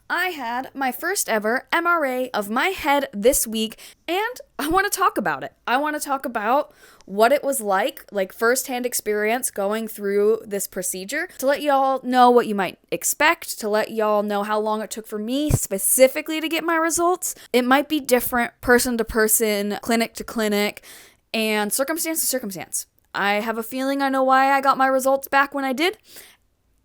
I had my first ever MRI of my head this week, and I want to talk about it. I want to talk about what it was like firsthand experience going through this procedure, to let y'all know what you might expect, to let y'all know how long it took for me specifically to get my results. It might be different person to person, clinic to clinic, and circumstance to circumstance. I have a feeling I know why I got my results back when I did,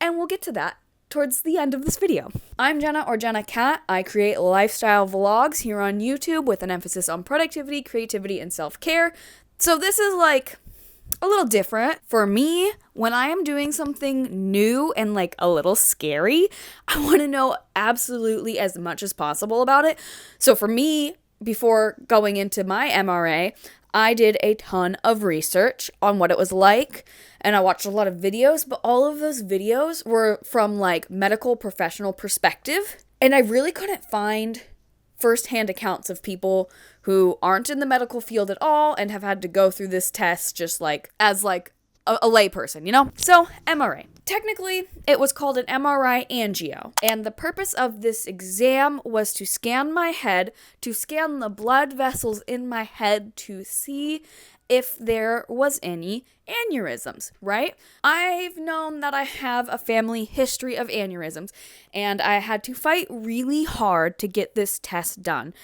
and we'll get to that towards the end of this video. I'm Jenna, or Jenna Cat. I create lifestyle vlogs here on YouTube with an emphasis on productivity, creativity, and self-care. So this is a little different. For me, when I am doing something new and a little scary, I want to know absolutely as much as possible about it. So for me, before going into my MRA, I did a ton of research on what it was like, and I watched a lot of videos, but all of those videos were from medical professional perspective, and I really couldn't find firsthand accounts of people who aren't in the medical field at all and have had to go through this test just as a layperson, you know? So, MRI. Technically, it was called an MRI Angio, and the purpose of this exam was to scan my head, to scan the blood vessels in my head to see if there was any aneurysms, right? I've known that I have a family history of aneurysms, and I had to fight really hard to get this test done.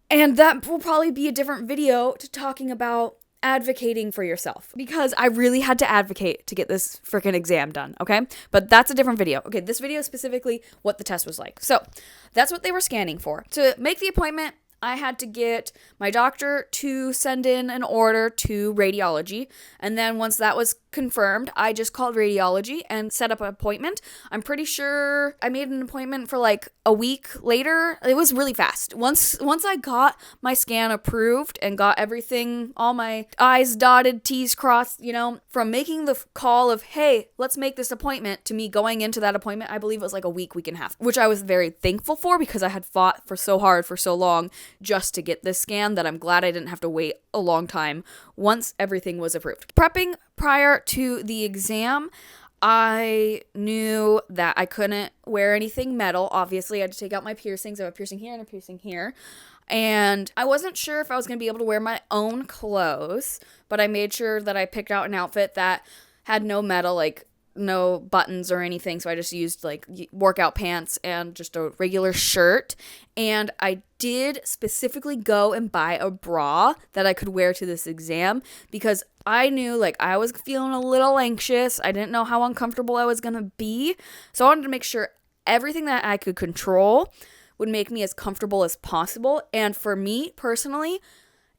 And that will probably be a different video to talking about advocating for yourself, because I really had to advocate to get this freaking exam done, okay? But that's a different video. Okay, this video is specifically what the test was like. So that's what they were scanning for. To make the appointment, I had to get my doctor to send in an order to radiology, and then once that was confirmed, I just called radiology and set up an appointment. I'm pretty sure I made an appointment for a week later. It was really fast. Once I got my scan approved and got everything, all my I's dotted, T's crossed, from making the call of, hey, let's make this appointment, to me going into that appointment, I believe it was a week and a half, which I was very thankful for, because I had fought for so hard for so long just to get this scan that I'm glad I didn't have to wait a long time once everything was approved. Prepping prior to the exam, I knew that I couldn't wear anything metal. Obviously, I had to take out my piercings. I have a piercing here and a piercing here. And I wasn't sure if I was going to be able to wear my own clothes, but I made sure that I picked out an outfit that had no metal, no buttons or anything. So I just used workout pants and just a regular shirt. And I did specifically go and buy a bra that I could wear to this exam, because I knew I was feeling a little anxious. I didn't know how uncomfortable I was going to be. So I wanted to make sure everything that I could control would make me as comfortable as possible. And for me personally,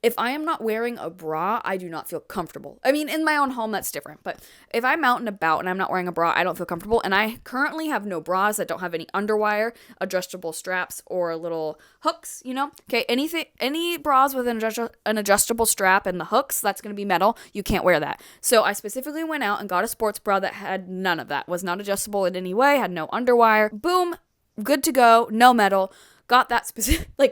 if I am not wearing a bra, I do not feel comfortable. I mean, in my own home, that's different. But if I'm out and about and I'm not wearing a bra, I don't feel comfortable. And I currently have no bras that don't have any underwire, adjustable straps, or little hooks, Okay, any bras with an adjustable strap and the hooks, that's going to be metal. You can't wear that. So I specifically went out and got a sports bra that had none of that. Was not adjustable in any way, had no underwire. Boom, good to go, no metal. Got that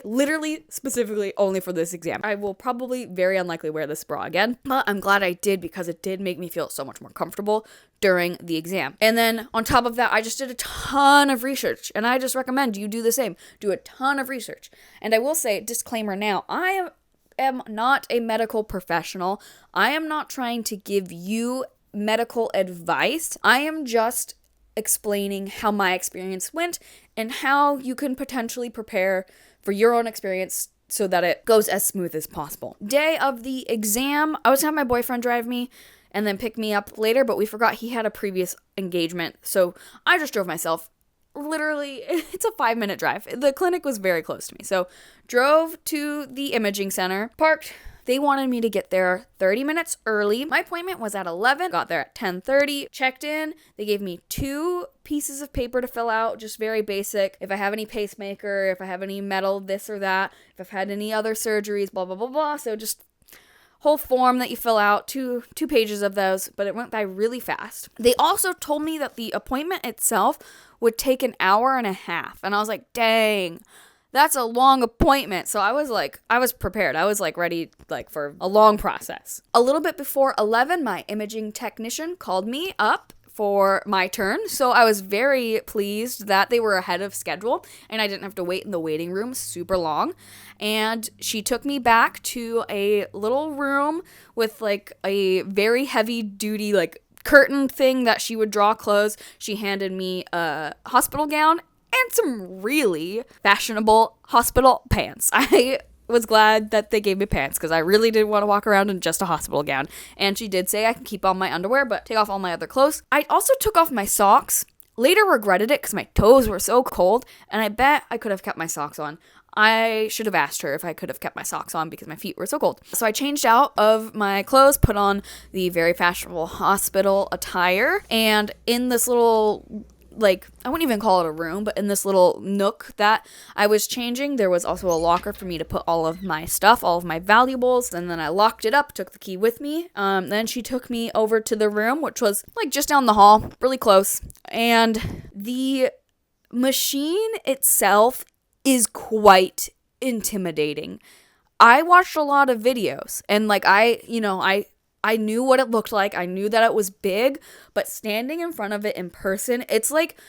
literally specifically only for this exam. I will probably very unlikely wear this bra again, but I'm glad I did, because it did make me feel so much more comfortable during the exam. And then on top of that, I just did a ton of research, and I just recommend you do the same. Do a ton of research. And I will say, disclaimer now, I am not a medical professional. I am not trying to give you medical advice. I am just explaining how my experience went and how you can potentially prepare for your own experience so that it goes as smooth as possible. Day of the exam, I was having my boyfriend drive me and then pick me up later, but we forgot he had a previous engagement, so I just drove myself. Literally, it's a 5-minute drive. The clinic was very close to me, so drove to the imaging center, parked. They wanted me to get there 30 minutes early. My appointment was at 11, got there at 10:30, checked in. They gave me 2 pieces of paper to fill out, just very basic. If I have any pacemaker, if I have any metal, this or that, if I've had any other surgeries, blah, blah, blah, blah. So just whole form that you fill out, two pages of those, but it went by really fast. They also told me that the appointment itself would take an hour and a half. And I was like, dang. That's a long appointment. So I was prepared. I was ready for a long process. A little bit before 11, my imaging technician called me up for my turn. So I was very pleased that they were ahead of schedule and I didn't have to wait in the waiting room super long. And she took me back to a little room with like a very heavy duty like curtain thing that she would draw close. She handed me a hospital gown and some really fashionable hospital pants. I was glad that they gave me pants because I really didn't want to walk around in just a hospital gown. And she did say I can keep on my underwear, but take off all my other clothes. I also took off my socks. Later regretted it because my toes were so cold, and I bet I could have kept my socks on. I should have asked her if I could have kept my socks on because my feet were so cold. So I changed out of my clothes, put on the very fashionable hospital attire, and in this little, like, I wouldn't even call it a room, but in this little nook that I was changing, there was also a locker for me to put all of my stuff, all of my valuables, and then I locked it up, took the key with me. Then she took me over to the room, which was, like, just down the hall, really close, and the machine itself is quite intimidating. I watched a lot of videos, and, like, I knew what it looked like. I knew that it was big, but standing in front of it in person, it's like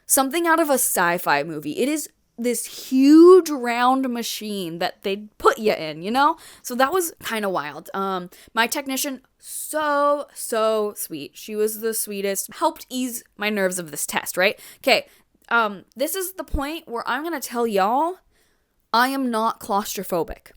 something out of a sci-fi movie. It is this huge round machine that they put you in, you know? So that was kind of wild. My technician, so sweet. She was the sweetest. Helped ease my nerves of this test, right? Okay, this is the point where I'm going to tell y'all I am not claustrophobic.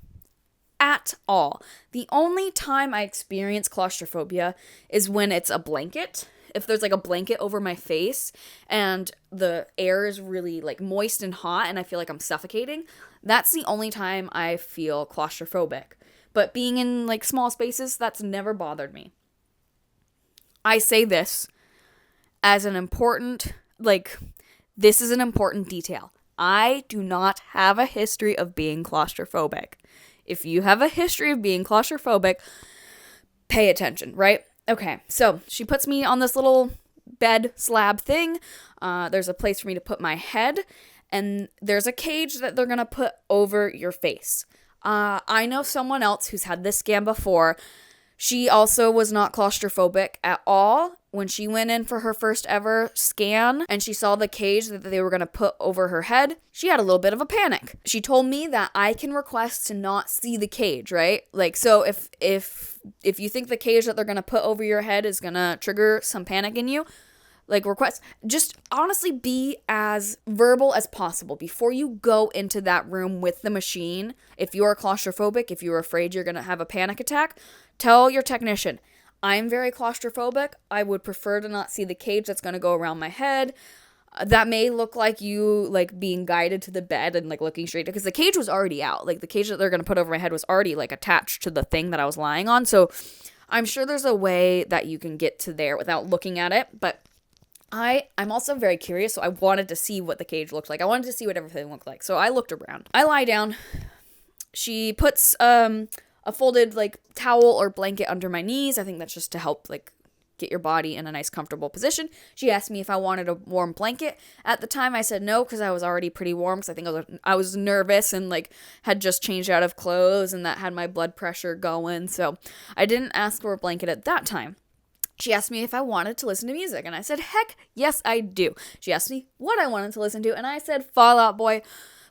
At all. The only time I experience claustrophobia is when it's a blanket. If there's like a blanket over my face and the air is really like moist and hot and I feel like I'm suffocating, that's the only time I feel claustrophobic. But being in like small spaces, that's never bothered me. I say this as an important, this is an important detail. I do not have a history of being claustrophobic. If you have a history of being claustrophobic, pay attention, right? Okay, so she puts me on this little bed slab thing. There's a place for me to put my head, and there's a cage that they're going to put over your face. I know someone else who's had this scan before. She also was not claustrophobic at all. When she went in for her first ever scan and she saw the cage that they were going to put over her head, she had a little bit of a panic. She told me that I can request to not see the cage, right? Like, so if you think the cage that they're going to put over your head is going to trigger some panic in you, like, request, just honestly be as verbal as possible before you go into that room with the machine. If you are claustrophobic, if you're afraid you're going to have a panic attack, tell your technician, I'm very claustrophobic. I would prefer to not see the cage that's going to go around my head. That may look like you, like, being guided to the bed and, like, looking straight, because the cage was already out. Like, the cage that they're going to put over my head was already, like, attached to the thing that I was lying on. So I'm sure there's a way that you can get to there without looking at it, but I'm also very curious, so I wanted to see what the cage looked like. I wanted to see what everything looked like. So I looked around. I lie down. She puts a folded, like, towel or blanket under my knees. I think that's just to help, like, get your body in a nice, comfortable position. She asked me if I wanted a warm blanket. At the time, I said no, because I was already pretty warm, because I think I was nervous and, like, had just changed out of clothes, and that had my blood pressure going, so I didn't ask for a blanket at that time. She asked me if I wanted to listen to music, and I said, heck, yes, I do. She asked me what I wanted to listen to, and I said, Fall Out Boy.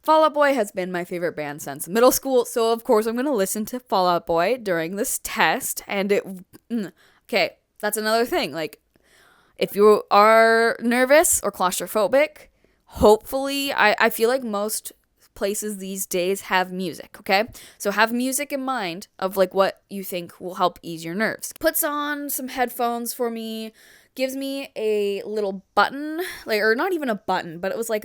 Fall Out Boy has been my favorite band since middle school, so of course I'm going to listen to Fall Out Boy during this test, and okay, that's another thing. Like, if you are nervous or claustrophobic, hopefully, I feel like most places these days have music, okay? So have music in mind of, like, what you think will help ease your nerves. Puts on some headphones for me, gives me a little button, like, or not even a button, but it was like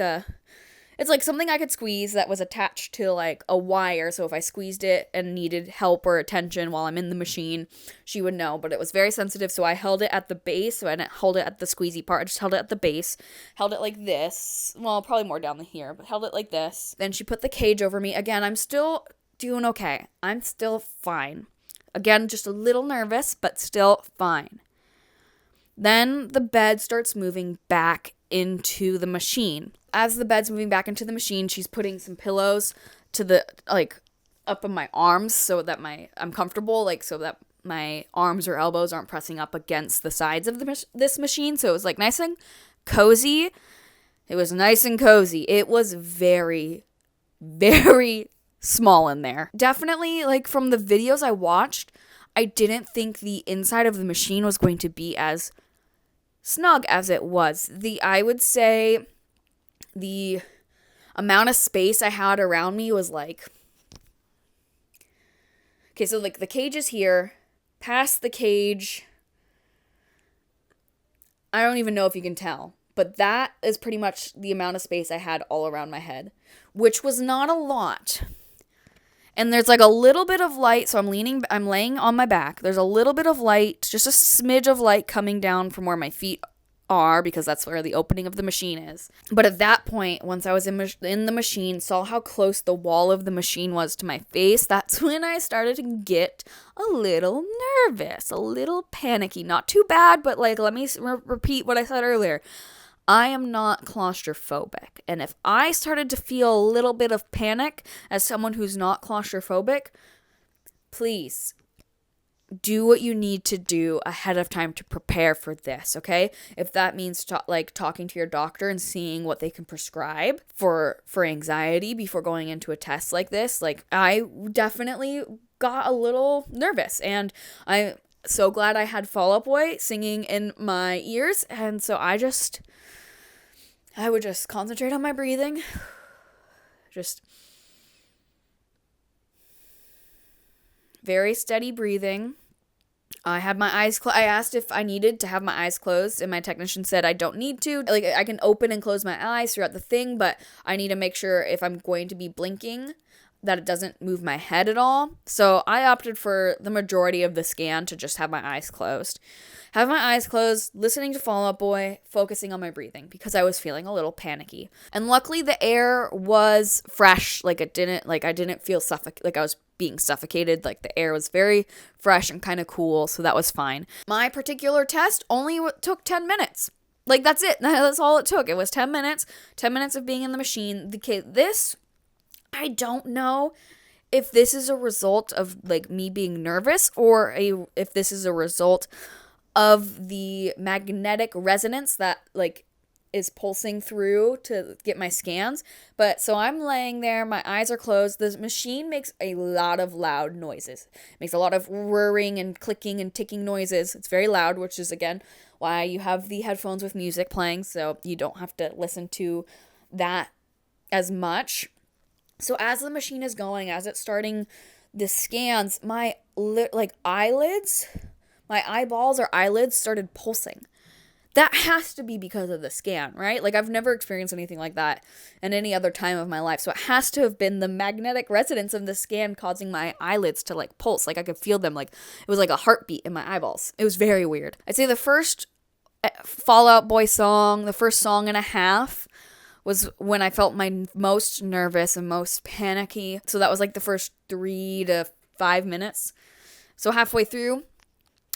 it's like something I could squeeze that was attached to, like, a wire, so if I squeezed it and needed help or attention while I'm in the machine, she would know, but it was very sensitive, so I held it at the base, so I didn't hold it at the squeezy part, I just held it at the base, held it like this, well, probably more down here, but held it like this. Then she put the cage over me. Again, I'm still doing okay. I'm still fine. Again, just a little nervous, but still fine. Then the bed starts moving back into the machine. As the bed's moving back into the machine, she's putting some pillows to the, like, up in my arms so that I'm comfortable, like, so that my arms or elbows aren't pressing up against the sides of this machine. So it was like nice and cozy. It was nice and cozy. It was very, very small in there. Definitely, like, from the videos I watched, I didn't think the inside of the machine was going to be as snug as it was. I would say the amount of space I had around me was like, okay, so like the cage is here, past the cage, I don't even know if you can tell, but that is pretty much the amount of space I had all around my head, which was not a lot. And there's like a little bit of light, so I'm laying on my back. There's a little bit of light, just a smidge of light coming down from where my feet are, because that's where the opening of the machine is. But at that point, once I was in the machine, saw how close the wall of the machine was to my face, that's when I started to get a little nervous, a little panicky. Not too bad, but like, let me repeat what I said earlier. I am not claustrophobic, and if I started to feel a little bit of panic as someone who's not claustrophobic, please do what you need to do ahead of time to prepare for this, okay? If that means talking to your doctor and seeing what they can prescribe for anxiety before going into a test like this, like, I definitely got a little nervous, and I'm so glad I had Fall Out Boy singing in my ears, and so I would just concentrate on my breathing. Just very steady breathing. I had my eyes I asked if I needed to have my eyes closed, and my technician said I don't need to. Like, I can open and close my eyes throughout the thing, but I need to make sure if I'm going to be blinking that it doesn't move my head at all. So I opted for the majority of the scan to just have my eyes closed. Have my eyes closed, listening to Fall Out Boy, focusing on my breathing because I was feeling a little panicky. And luckily the air was fresh. Like, I didn't feel like I was being suffocated. Like, the air was very fresh and kind of cool, so that was fine. My particular test only took 10 minutes. Like, that's it. That's all it took. It was 10 minutes. 10 minutes of being in the machine. I don't know if this is a result of, like, me being nervous or if this is a result of the magnetic resonance that, like, is pulsing through to get my scans. But so I'm laying there, my eyes are closed. The machine makes a lot of loud noises. It makes a lot of whirring and clicking and ticking noises. It's very loud, which is, again, why you have the headphones with music playing, so you don't have to listen to that as much. So as the machine is going, as it's starting the scans, my eyelids, my eyeballs or eyelids started pulsing. That has to be because of the scan, right? Like, I've never experienced anything like that in any other time of my life. So it has to have been the magnetic resonance of the scan causing my eyelids to, like, pulse. Like, I could feel them. Like, it was like a heartbeat in my eyeballs. It was very weird. I'd say the first Fall Out Boy song, the first song and a half, was when I felt my most nervous and most panicky. So that was like the first 3 to 5 minutes. So halfway through,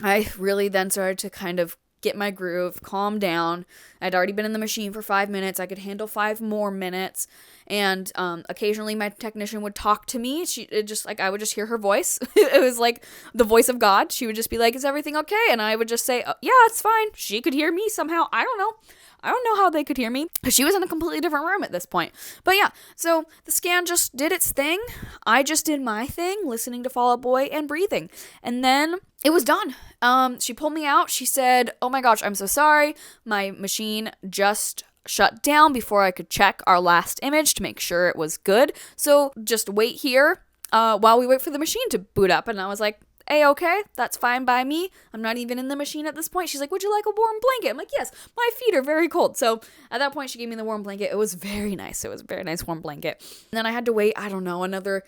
I really then started to kind of get my groove, calm down. I'd already been in the machine for 5 minutes. I could handle 5 more minutes. And occasionally my technician would talk to me. I would just hear her voice. It was like the voice of God. She would just be like, "Is everything okay?" And I would just say, "Oh, yeah, it's fine." She could hear me somehow. I don't know how they could hear me. She was in a completely different room at this point. But yeah, so the scan just did its thing. I just did my thing, listening to Fall Out Boy and breathing. And then it was done. She pulled me out. She said, "Oh my gosh, I'm so sorry. My machine just shut down before I could check our last image to make sure it was good. So just wait here while we wait for the machine to boot up." And I was like, "Okay, that's fine by me. I'm not even in the machine at this point." She's like, "Would you like a warm blanket?" I'm like, "Yes, my feet are very cold." So at that point, she gave me the warm blanket. It was very nice. It was a very nice warm blanket. And then I had to wait, I don't know, another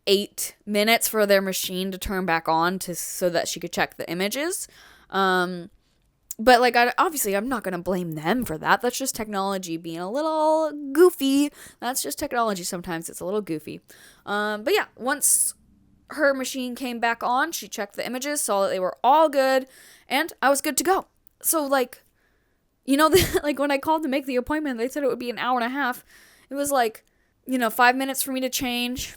8 minutes for their machine to turn back on so that she could check the images. But like, obviously I'm not going to blame them for that. That's just technology being a little goofy. That's just technology. Sometimes it's a little goofy. But yeah, once her machine came back on, she checked the images, saw that they were all good, and I was good to go. So like, you know, like when I called to make the appointment, they said it would be an hour and a half. It was like, 5 minutes for me to change,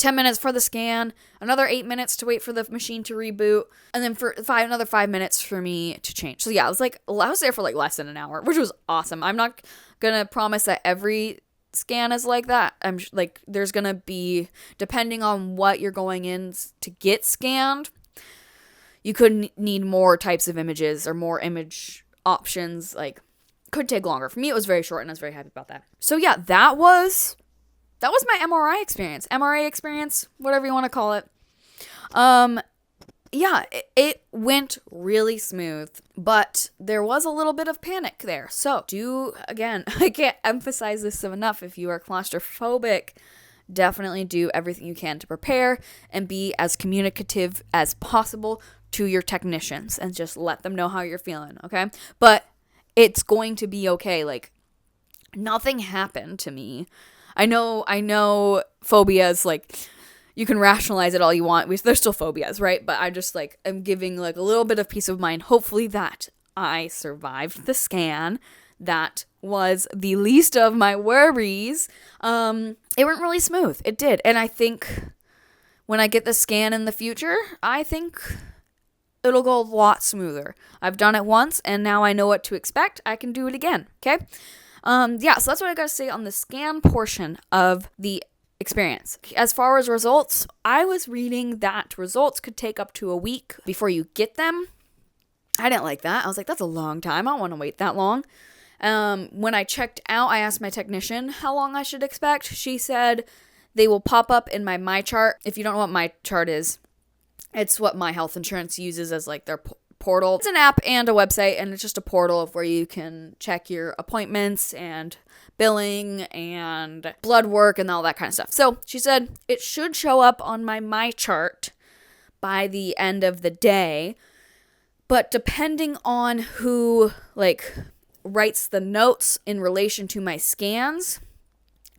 10 minutes for the scan, another 8 minutes to wait for the machine to reboot, and then for another 5 minutes for me to change. So yeah, I was there for like less than an hour, which was awesome. I'm not gonna promise that every scan is like that. I'm like, there's gonna be, depending on what you're going in to get scanned, you could need more types of images or more image options. Like, could take longer. For me, it was very short, and I was very happy about that. So yeah, that was my MRI experience, whatever you want to call it. Yeah, it went really smooth, but there was a little bit of panic there. So again, I can't emphasize this enough. If you are claustrophobic, definitely do everything you can to prepare and be as communicative as possible to your technicians and just let them know how you're feeling, okay? But it's going to be okay. Like, nothing happened to me. I know phobias, like, you can rationalize it all you want. They're still phobias, right? But I just, like, am giving, like, a little bit of peace of mind, hopefully, that I survived the scan. That was the least of my worries. It went really smooth. It did. And I think when I get the scan in the future, I think it'll go a lot smoother. I've done it once, and now I know what to expect. I can do it again, okay? Yeah, so that's what I gotta say on the scan portion of the experience. As far as results, I was reading that results could take up to a week before you get them. I didn't like that. I was like, that's a long time. I don't want to wait that long. When I checked out, I asked my technician how long I should expect. She said they will pop up in my MyChart. If you don't know what MyChart is, it's what my health insurance uses as like their portal. It's an app and a website, and it's just a portal of where you can check your appointments and billing and blood work and all that kind of stuff. So she said it should show up on my MyChart by the end of the day, but depending on who like writes the notes in relation to my scans,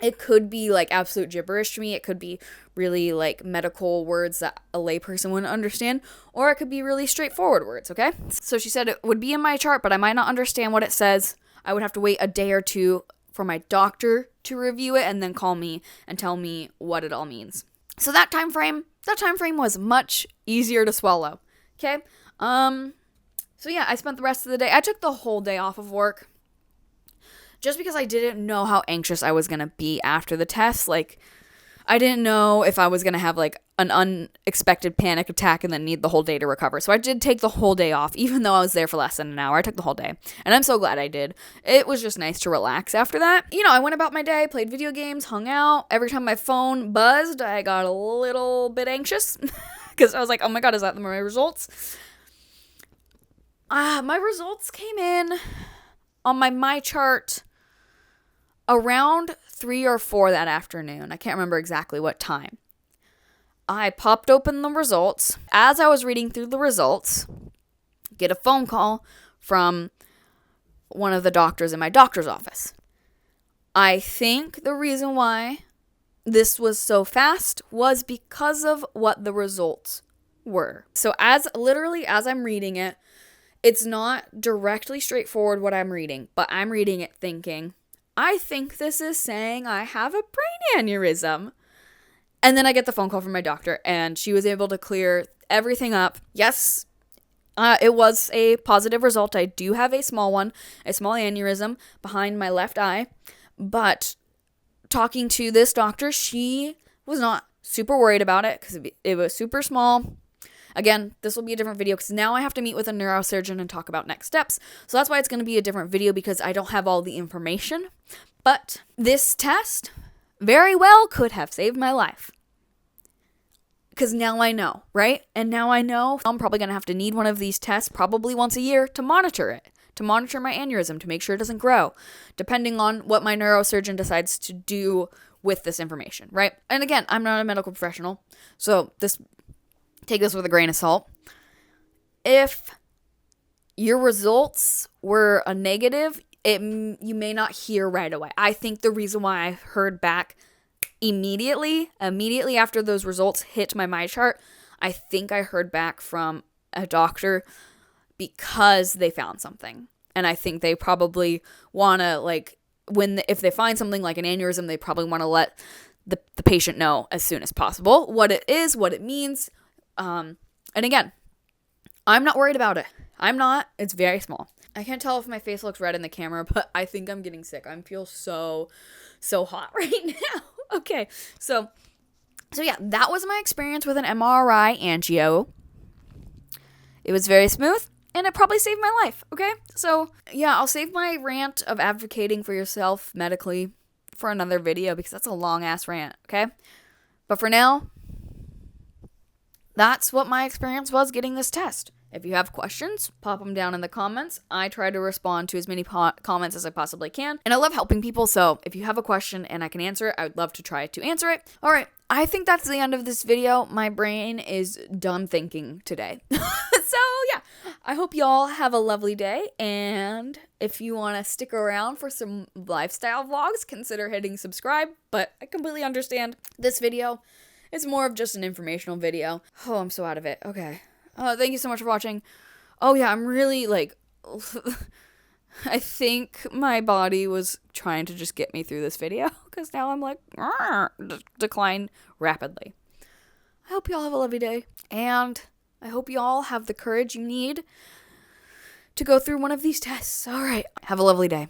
it could be like absolute gibberish to me. It could be really like medical words that a layperson wouldn't understand, or it could be really straightforward words, okay? So she said it would be in my chart, but I might not understand what it says. I would have to wait a day or two for my doctor to review it and then call me and tell me what it all means. So that time frame was much easier to swallow, okay? So yeah, I spent the rest of the day. I took the whole day off of work, just because I didn't know how anxious I was going to be after the test. Like, I didn't know if I was going to have, like, an unexpected panic attack and then need the whole day to recover. So I did take the whole day off, even though I was there for less than an hour. I took the whole day, and I'm so glad I did. It was just nice to relax after that. You know, I went about my day, played video games, hung out. Every time my phone buzzed, I got a little bit anxious because I was like, oh my God, is that my results? My results came in on my MyChart around 3 or 4 that afternoon. I can't remember exactly what time. I popped open the results. As I was reading through the results, get a phone call from one of the doctors in my doctor's office. I think the reason why this was so fast was because of what the results were. So as I'm reading it, it's not directly straightforward what I'm reading, but I'm reading it thinking, I think this is saying I have a brain aneurysm. And then I get the phone call from my doctor, and she was able to clear everything up. Yes, it was a positive result. I do have a small aneurysm behind my left eye. But talking to this doctor, she was not super worried about it because it was super small. Again, this will be a different video because now I have to meet with a neurosurgeon and talk about next steps. So that's why it's going to be a different video, because I don't have all the information. But this test very well could have saved my life. Because now I know, right? And now I know I'm probably going to have to need one of these tests probably once a year to monitor it, to monitor my aneurysm, to make sure it doesn't grow, depending on what my neurosurgeon decides to do with this information, right? And again, I'm not a medical professional, so take this with a grain of salt. If your results were a negative, you may not hear right away. I think the reason why I heard back immediately after those results hit my MyChart, I think I heard back from a doctor because they found something. And I think they probably want to, like, if they find something like an aneurysm, they probably want to let the patient know as soon as possible what it is, what it means. And again, I'm not worried about it. I'm not. It's very small. I can't tell if my face looks red in the camera, but I think I'm getting sick. I feel so hot right now. Okay, so yeah, that was my experience with an MRI Angio. It was very smooth, and it probably saved my life, okay? So, yeah, I'll save my rant of advocating for yourself medically for another video because that's a long-ass rant, okay? But for now, that's what my experience was getting this test. If you have questions, pop them down in the comments. I try to respond to as many comments as I possibly can. And I love helping people, so if you have a question and I can answer it, I would love to try to answer it. All right, I think that's the end of this video. My brain is done thinking today. So, yeah, I hope y'all have a lovely day. And if you want to stick around for some lifestyle vlogs, consider hitting subscribe. But I completely understand this video. It's more of just an informational video. Oh, I'm so out of it. Okay. Thank you so much for watching. Oh yeah, I'm really I think my body was trying to just get me through this video because now I'm like, decline rapidly. I hope y'all have a lovely day, and I hope y'all have the courage you need to go through one of these tests. All right, have a lovely day.